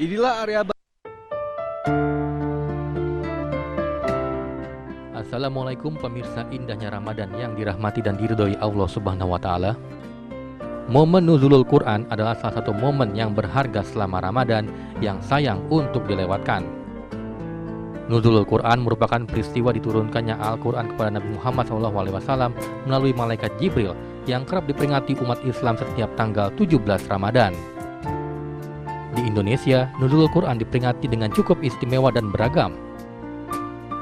Inilah area Assalamualaikum pemirsa indahnya Ramadan yang dirahmati dan diridhoi Allah Subhanahu wa taala. Momen nuzulul Quran adalah salah satu momen yang berharga selama Ramadan yang sayang untuk dilewatkan. Nuzulul Quran merupakan peristiwa diturunkannya Al-Quran kepada Nabi Muhammad SAW melalui malaikat Jibril yang kerap diperingati umat Islam setiap tanggal 17 Ramadan. Di Indonesia, nuzulul Quran diperingati dengan cukup istimewa dan beragam.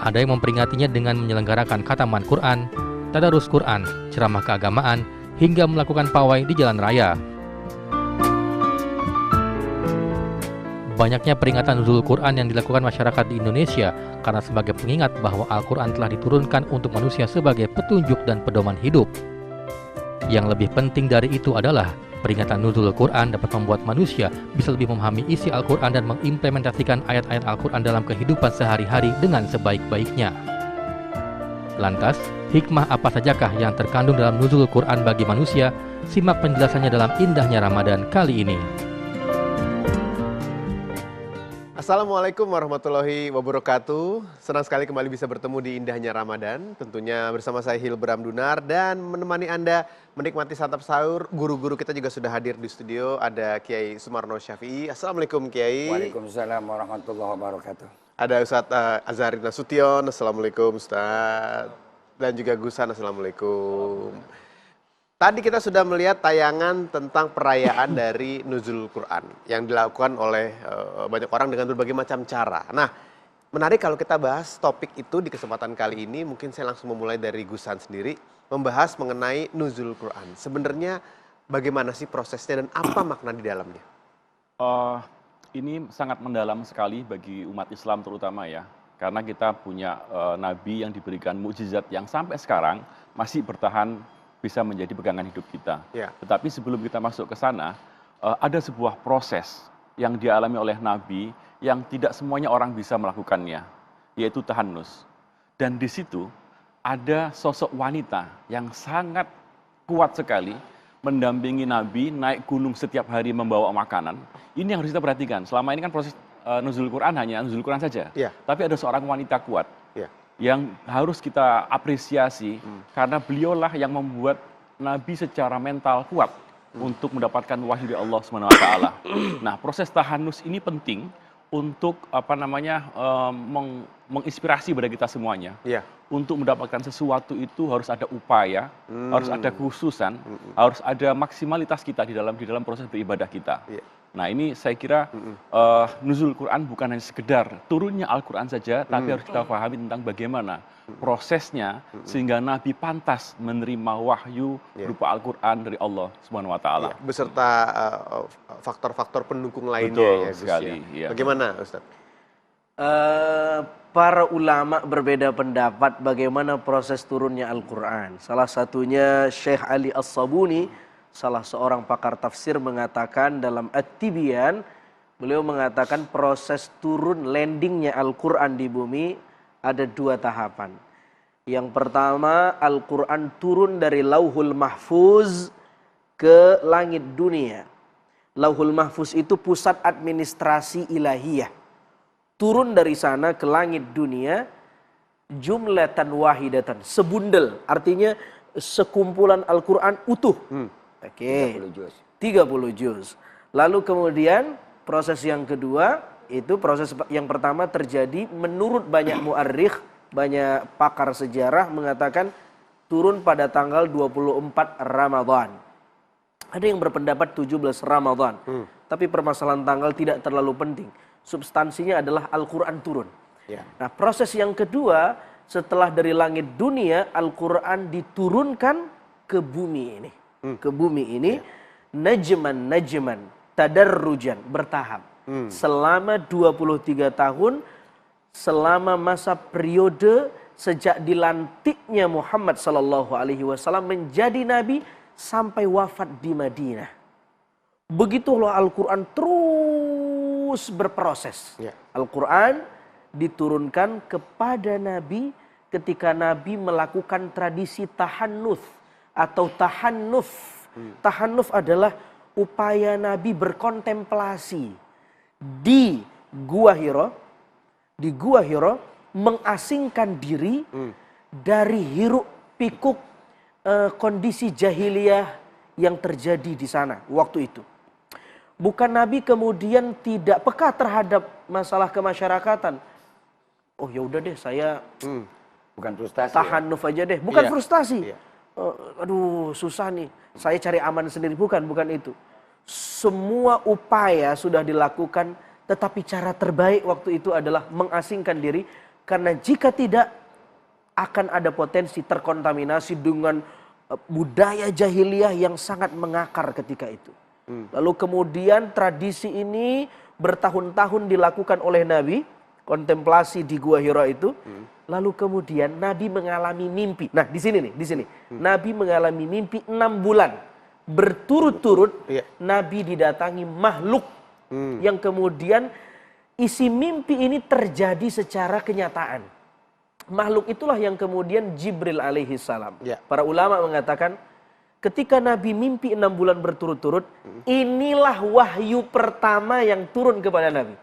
Ada yang memperingatinya dengan menyelenggarakan khataman Quran, tadarus Quran, ceramah keagamaan, hingga melakukan pawai di jalan raya. Banyaknya peringatan nuzulul Quran yang dilakukan masyarakat di Indonesia karena sebagai pengingat bahwa Al-Quran telah diturunkan untuk manusia sebagai petunjuk dan pedoman hidup. Yang lebih penting dari itu adalah peringatan nuzulul Quran dapat membuat manusia bisa lebih memahami isi Al-Quran dan mengimplementasikan ayat-ayat Al-Quran dalam kehidupan sehari-hari dengan sebaik-baiknya. Lantas, hikmah apa sajakah yang terkandung dalam nuzulul Quran bagi manusia? Simak penjelasannya dalam Indahnya Ramadan kali ini. Assalamualaikum warahmatullahi wabarakatuh. Senang sekali kembali bisa bertemu di Indahnya Ramadan. Tentunya bersama saya Hilbram Dunar dan menemani Anda menikmati santap sahur. Guru-guru kita juga sudah hadir di studio. Ada Kiai Sumarno Syafi'i. Assalamualaikum Kiai. Waalaikumsalam warahmatullahi wabarakatuh. Ada Ustadz Azhari Nasution. Assalamualaikum Ustadz. Dan juga Gusan. Assalamualaikum. Tadi kita sudah melihat tayangan tentang perayaan dari Nuzulul Quran yang dilakukan oleh banyak orang dengan berbagai macam cara. Nah, menarik kalau kita bahas topik itu di kesempatan kali ini. Mungkin saya langsung memulai dari Gusan sendiri, membahas mengenai Nuzulul Quran. Sebenarnya bagaimana sih prosesnya dan apa makna di dalamnya? Ini sangat mendalam sekali bagi umat Islam terutama ya. Karena kita punya Nabi yang diberikan mukjizat yang sampai sekarang masih bertahan bisa menjadi pegangan hidup kita. Ya. Tetapi sebelum kita masuk ke sana, ada sebuah proses yang dialami oleh Nabi yang tidak semuanya orang bisa melakukannya, yaitu tahannus. Dan di situ ada sosok wanita yang sangat kuat sekali mendampingi Nabi naik gunung setiap hari membawa makanan. Ini yang harus kita perhatikan. Selama ini kan proses nuzul Quran hanya nuzul Quran saja. Ya. Tapi ada seorang wanita kuat. Ya. Yang harus kita apresiasi karena beliaulah yang membuat Nabi secara mental kuat untuk mendapatkan wahyu dari Allah SWT. Nah, proses tahanus ini penting untuk menginspirasi pada kita semuanya. Ya. Untuk mendapatkan sesuatu itu harus ada upaya, harus ada kekhususan, harus ada maksimalitas kita di dalam proses beribadah kita. Ya. Nah, ini saya kira nuzul Quran bukan hanya sekedar turunnya Al-Quran saja, tapi harus kita pahami tentang bagaimana prosesnya sehingga Nabi pantas menerima wahyu berupa Al-Quran dari Allah Subhanahu wa taala. Ya. Beserta faktor-faktor pendukung lainnya. Betul ya, Gus, sekali. ya. Ya. Bagaimana Ustaz? Para ulama berbeda pendapat bagaimana proses turunnya Al-Quran. Salah satunya Syekh Ali As-Sabuni, salah seorang pakar tafsir, mengatakan dalam At-Tibyan, beliau mengatakan proses turun landingnya Al-Quran di bumi ada dua tahapan. Yang pertama, Al-Quran turun dari Lauhul Mahfuz ke langit dunia. Lauhul Mahfuz itu pusat administrasi ilahiyah. Turun dari sana ke langit dunia, jumlatan wahidatan, sebundel, artinya sekumpulan Al-Quran utuh. Oke, 30 juz. Lalu kemudian proses yang kedua, itu proses yang pertama terjadi menurut banyak mu'arrikh, banyak pakar sejarah mengatakan turun pada tanggal 24 Ramadan. Ada yang berpendapat 17 Ramadan. Tapi permasalahan tanggal tidak terlalu penting. Substansinya adalah Al-Quran turun. Ya. Nah, proses yang kedua, setelah dari langit dunia, Al-Quran diturunkan ke bumi ini. Ke bumi ini, najman, tadarrujan, bertahap. Selama 23 tahun, selama masa periode sejak dilantiknya Muhammad SAW menjadi Nabi sampai wafat di Madinah. Begitulah Al-Quran terus berproses. Ya. Al-Quran diturunkan kepada Nabi ketika Nabi melakukan tradisi tahannuf atau tahannuf. Tahannuf adalah upaya Nabi berkontemplasi di Gua Hiro mengasingkan diri dari hiruk pikuk kondisi jahiliyah yang terjadi di sana waktu itu. Bukan Nabi kemudian tidak peka terhadap masalah kemasyarakatan. Oh ya udah deh, saya Bukan frustasi. tahanuf aja deh. Bukan Iya. frustasi. Iya. Aduh susah nih, saya cari aman sendiri. Bukan itu. Semua upaya sudah dilakukan, tetapi cara terbaik waktu itu adalah mengasingkan diri. Karena jika tidak, akan ada potensi terkontaminasi dengan budaya jahiliyah yang sangat mengakar ketika itu. Lalu kemudian tradisi ini bertahun-tahun dilakukan oleh Nabi, kontemplasi di Gua Hira itu. Lalu kemudian Nabi mengalami mimpi. Nah di sini. Nabi mengalami mimpi 6 bulan. Berturut-turut Nabi didatangi makhluk. Yang kemudian isi mimpi ini terjadi secara kenyataan. Makhluk itulah yang kemudian Jibril alaihi salam. Para ulama mengatakan ketika Nabi mimpi 6 bulan berturut-turut, inilah wahyu pertama yang turun kepada Nabi.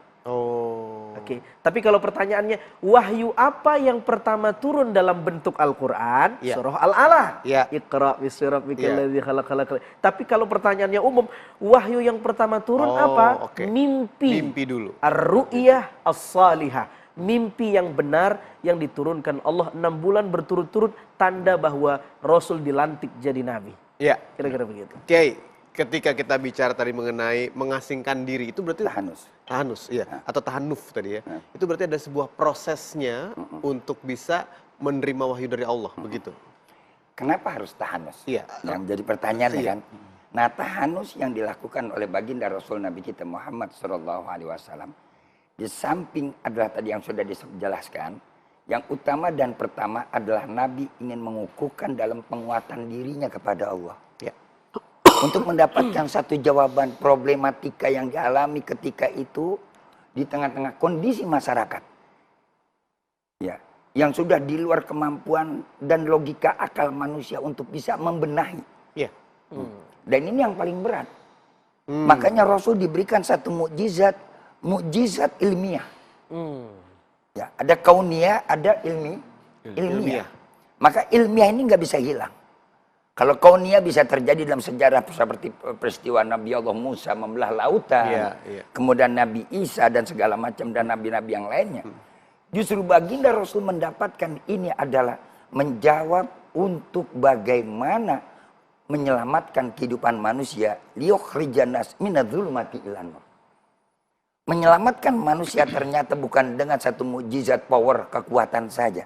Oke. Tapi kalau pertanyaannya, wahyu apa yang pertama turun dalam bentuk Al-Quran? Surah Al-Alaq. Iqra bismi rabbikal ladzi khalaq. Tapi kalau pertanyaannya umum, wahyu yang pertama turun apa? Mimpi. Mimpi dulu. Ar-ru'yah as-salihah. Mimpi yang benar yang diturunkan Allah 6 bulan berturut-turut, tanda bahwa Rasul dilantik jadi Nabi. Iya. Kira-kira begitu. Kiai, ketika kita bicara tadi mengenai mengasingkan diri, itu berarti tahanus, iya, atau tahanuf tadi ya. Itu berarti ada sebuah prosesnya untuk bisa menerima wahyu dari Allah, begitu. Kenapa harus tahanus? Iya. Yang menjadi pertanyaan kan. Nah, tahanus yang dilakukan oleh baginda Rasul Nabi kita Muhammad SAW, di samping adalah tadi yang sudah dijelaskan, yang utama dan pertama adalah Nabi ingin mengukuhkan dalam penguatan dirinya kepada Allah. Untuk mendapatkan satu jawaban problematika yang dialami ketika itu di tengah-tengah kondisi masyarakat. Ya, yang sudah di luar kemampuan dan logika akal manusia untuk bisa membenahi. Dan ini yang paling berat. Makanya Rasul diberikan satu mukjizat ilmiah. Ya, ada kauniyah, ada ilmiah. Maka ilmiah ini nggak bisa hilang. Kalau kauniyah bisa terjadi dalam sejarah seperti peristiwa Nabi Allah Musa membelah lautan, kemudian Nabi Isa dan segala macam dan nabi-nabi yang lainnya. Justru baginda Rasul mendapatkan ini adalah menjawab untuk bagaimana menyelamatkan kehidupan manusia, liyukhrijan nas minadz-dzulumati ilan nur. Menyelamatkan manusia ternyata bukan dengan satu mukjizat power kekuatan saja.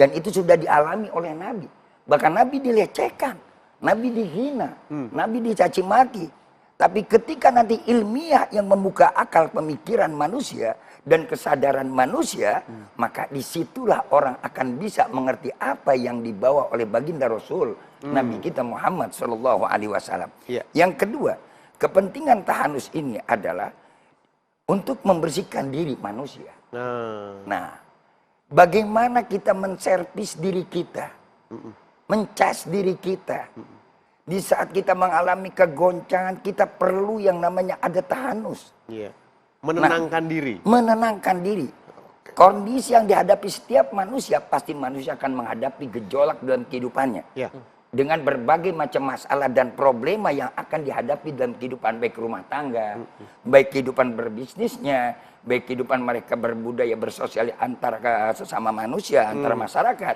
Dan itu sudah dialami oleh Nabi. Bahkan Nabi dilecehkan, Nabi dihina, Nabi dicaci maki. Tapi ketika nanti ilmiah yang membuka akal pemikiran manusia dan kesadaran manusia, maka disitulah orang akan bisa mengerti apa yang dibawa oleh baginda Rasul Nabi kita Muhammad SAW. Yang kedua, kepentingan tahanus ini adalah untuk membersihkan diri manusia. Nah, bagaimana kita menservis diri kita, mencas diri kita. Di saat kita mengalami kegoncangan, kita perlu yang namanya ada tahanus. Menenangkan diri. Menenangkan diri. Kondisi yang dihadapi setiap manusia, pasti manusia akan menghadapi gejolak dalam kehidupannya. Dengan berbagai macam masalah dan problema yang akan dihadapi dalam kehidupan, baik rumah tangga, baik kehidupan berbisnisnya, baik kehidupan mereka berbudaya, bersosial antara sesama manusia, antara masyarakat.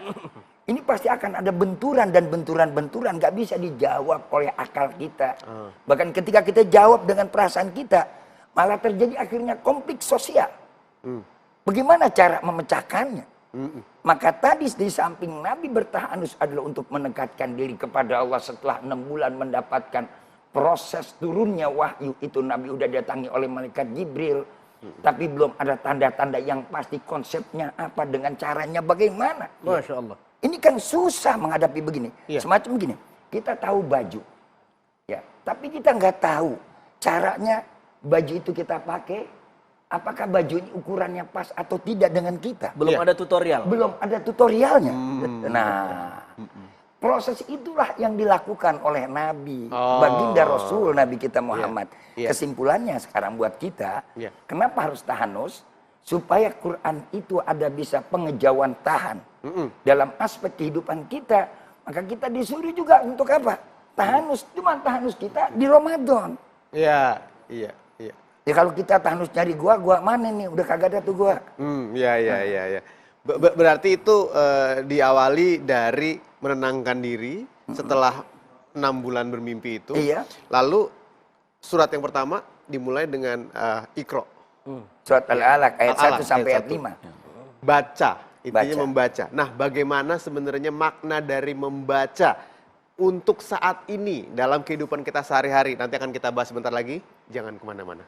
Ini pasti akan ada benturan dan benturan-benturan gak bisa dijawab oleh akal kita. Bahkan ketika kita jawab dengan perasaan kita, malah terjadi akhirnya konflik sosial. Bagaimana cara memecahkannya? Maka tadi di samping Nabi bertahanus adalah untuk mendekatkan diri kepada Allah setelah 6 bulan mendapatkan proses turunnya wahyu itu. Nabi udah datangi oleh malaikat Jibril. Tapi belum ada tanda-tanda yang pasti konsepnya apa, dengan caranya bagaimana. Masya Allah. Ini kan susah menghadapi begini. Semacam begini, kita tahu baju. Ya, tapi kita nggak tahu caranya baju itu kita pakai. Apakah baju ini ukurannya pas atau tidak dengan kita? Belum ada tutorial. Belum ada tutorialnya. Nah, proses itulah yang dilakukan oleh Nabi, Oh. baginda Rasul Nabi kita Muhammad. Iya. Kesimpulannya sekarang buat kita, Iya. kenapa harus tahanus? Supaya Quran itu ada bisa pengejauhan tahan Mm-mm. dalam aspek kehidupan kita. Maka kita disuruh juga untuk apa? Tahanus. Cuma tahanus kita di Ramadan. Iya, iya, iya. Ya kalau kita tahanus nyari gua mana nih? Udah kagak ada tuh gua. Iya. Berarti itu diawali dari menenangkan diri setelah 6 bulan bermimpi itu. Iya. Lalu surat yang pertama dimulai dengan Iqra. Surat Al-Alaq ayat Al-Alaq, 1 sampai ayat ayat 5. Baca, intinya Baca. membaca. Nah, bagaimana sebenarnya makna dari membaca untuk saat ini dalam kehidupan kita sehari-hari? Nanti akan kita bahas sebentar lagi. Jangan kemana-mana.